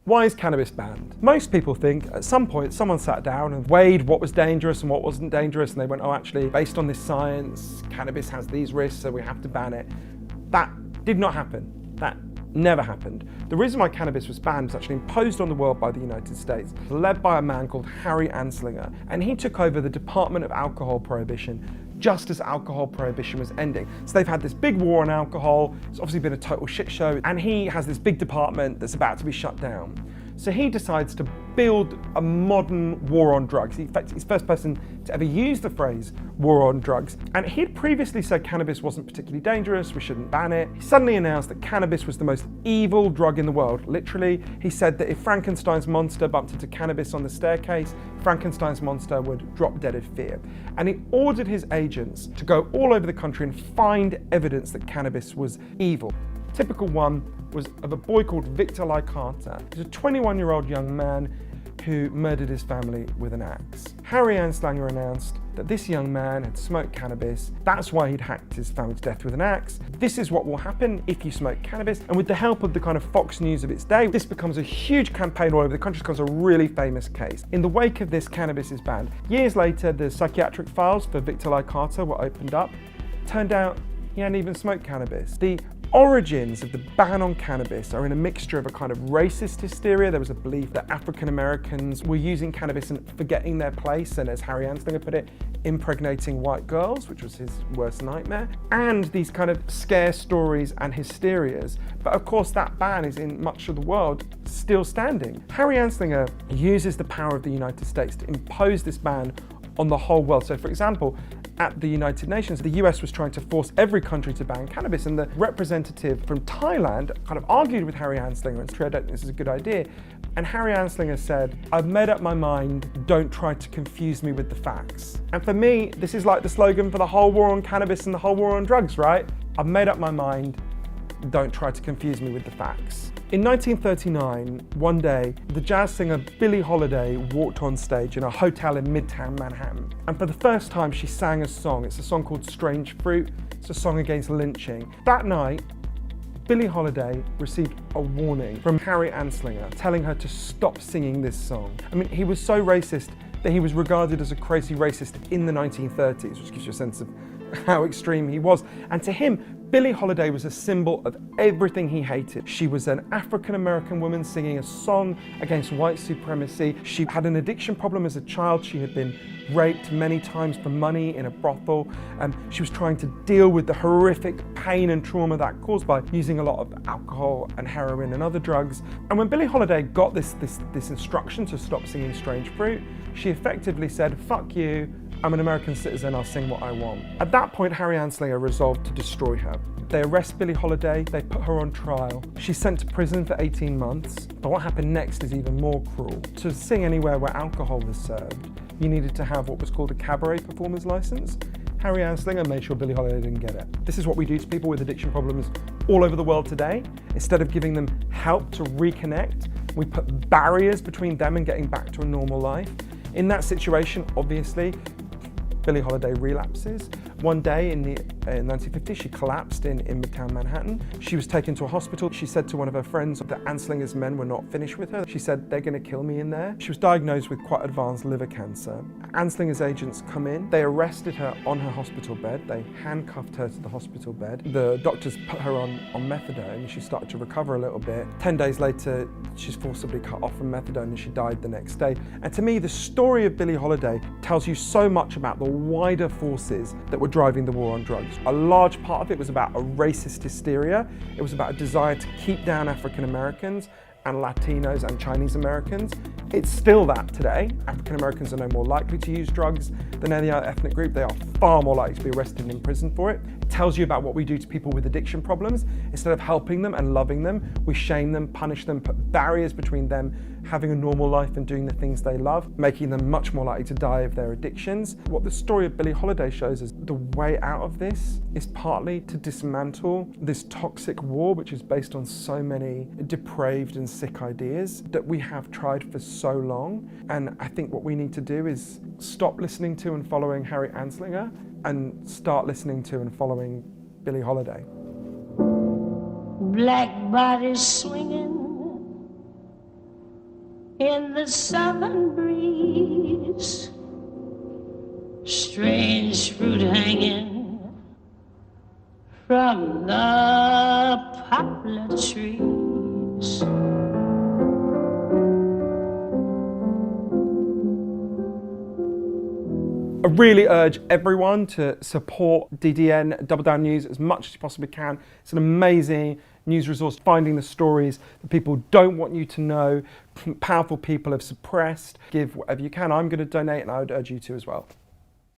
Why is cannabis banned? Most people think at some point someone sat down and weighed what was dangerous and what wasn't dangerous, and they went, oh, actually, based on this science, cannabis has these risks, so we have to ban it. That did not happen. That never happened. The reason why cannabis was banned was actually imposed on the world by the United States, led by a man called Hari Anslinger, and he took over the Department of Alcohol Prohibition just as alcohol prohibition was ending. So they've had this big war on alcohol, it's obviously been a total shit show, and he has this big department that's about to be shut down. So he decides to build a modern war on drugs. In fact, he's the first person to ever use the phrase war on drugs. And he'd previously said cannabis wasn't particularly dangerous, we shouldn't ban it. He suddenly announced that cannabis was the most evil drug in the world. Literally, he said that if Frankenstein's monster bumped into cannabis on the staircase, Frankenstein's monster would drop dead of fear. And he ordered his agents to go all over the country and find evidence that cannabis was evil. Typical one was of a boy called Victor Carter. He's a 21-year-old young man who murdered his family with an axe. Hari Anslinger announced that this young man had smoked cannabis. That's why he'd hacked his family to death with an axe. This is what will happen if you smoke cannabis. And with the help of the kind of Fox News of its day, this becomes a huge campaign all over the country. It becomes a really famous case. In the wake of this, cannabis is banned. Years later, the psychiatric files for Victor Carter were opened up. Turned out he hadn't even smoked cannabis. The origins of the ban on cannabis are in a mixture of a kind of racist hysteria. There was a belief that African Americans were using cannabis and forgetting their place, and as Hari Anslinger put it, impregnating white girls, which was his worst nightmare, and these kind of scare stories and hysterias. But of course that ban is in much of the world still standing. Hari Anslinger uses the power of the United States to impose this ban on the whole world. So for example, at the United Nations, the US was trying to force every country to ban cannabis, and the representative from Thailand kind of argued with Hari Anslinger and said, I don't think this is a good idea. And Hari Anslinger said, I've made up my mind, don't try to confuse me with the facts. And for me, this is like the slogan for the whole war on cannabis and the whole war on drugs, right? I've made up my mind, don't try to confuse me with the facts. In 1939, one day, the jazz singer Billie Holiday walked on stage in a hotel in Midtown Manhattan. And for the first time, she sang a song. It's a song called Strange Fruit. It's a song against lynching. That night, Billie Holiday received a warning from Hari Anslinger telling her to stop singing this song. I mean, he was so racist that he was regarded as a crazy racist in the 1930s, which gives you a sense of how extreme he was. And to him, Billie Holiday was a symbol of everything he hated. She was an African-American woman singing a song against white supremacy. She had an addiction problem as a child. She had been raped many times for money in a brothel. She was trying to deal with the horrific pain and trauma that caused by using a lot of alcohol and heroin and other drugs. And when Billie Holiday got this instruction to stop singing Strange Fruit, she effectively said, fuck you, I'm an American citizen, I'll sing what I want. At that point, Hari Anslinger resolved to destroy her. They arrest Billie Holiday, they put her on trial. She's sent to prison for 18 months. But what happened next is even more cruel. To sing anywhere where alcohol was served, you needed to have what was called a cabaret performer's license. Hari Anslinger made sure Billie Holiday didn't get it. This is what we do to people with addiction problems all over the world today. Instead of giving them help to reconnect, we put barriers between them and getting back to a normal life. In that situation, obviously, Billie Holiday relapses. One day in the 1950s, she collapsed in Midtown Manhattan. She was taken to a hospital. She said to one of her friends that Anslinger's men were not finished with her. She said, they're gonna kill me in there. She was diagnosed with quite advanced liver cancer. Anslinger's agents come in. They arrested her on her hospital bed. They handcuffed her to the hospital bed. The doctors put her on methadone. She started to recover a little bit. 10 days later, she's forcibly cut off from methadone and she died the next day. And to me, the story of Billie Holiday tells you so much about the wider forces that were driving the war on drugs. A large part of it was about a racist hysteria. It was about a desire to keep down African Americans and Latinos and Chinese Americans. It's still that today. African Americans are no more likely to use drugs than any other ethnic group. They are far more likely to be arrested and imprisoned for it. It tells you about what we do to people with addiction problems. Instead of helping them and loving them, we shame them, punish them, put barriers between them having a normal life and doing the things they love, making them much more likely to die of their addictions. What the story of Billie Holiday shows is the way out of this is partly to dismantle this toxic war, which is based on so many depraved and sick ideas that we have tried for so long. And I think what we need to do is stop listening to and following Hari Anslinger and start listening to and following Billie Holiday. Black bodies swinging in the southern breeze, strange fruit hanging from the poplar trees. I really urge everyone to support DDN Double Down News as much as you possibly can. It's an amazing news resource, finding the stories that people don't want you to know, powerful people have suppressed. Give whatever you can. I'm going to donate, and I would urge you to as well.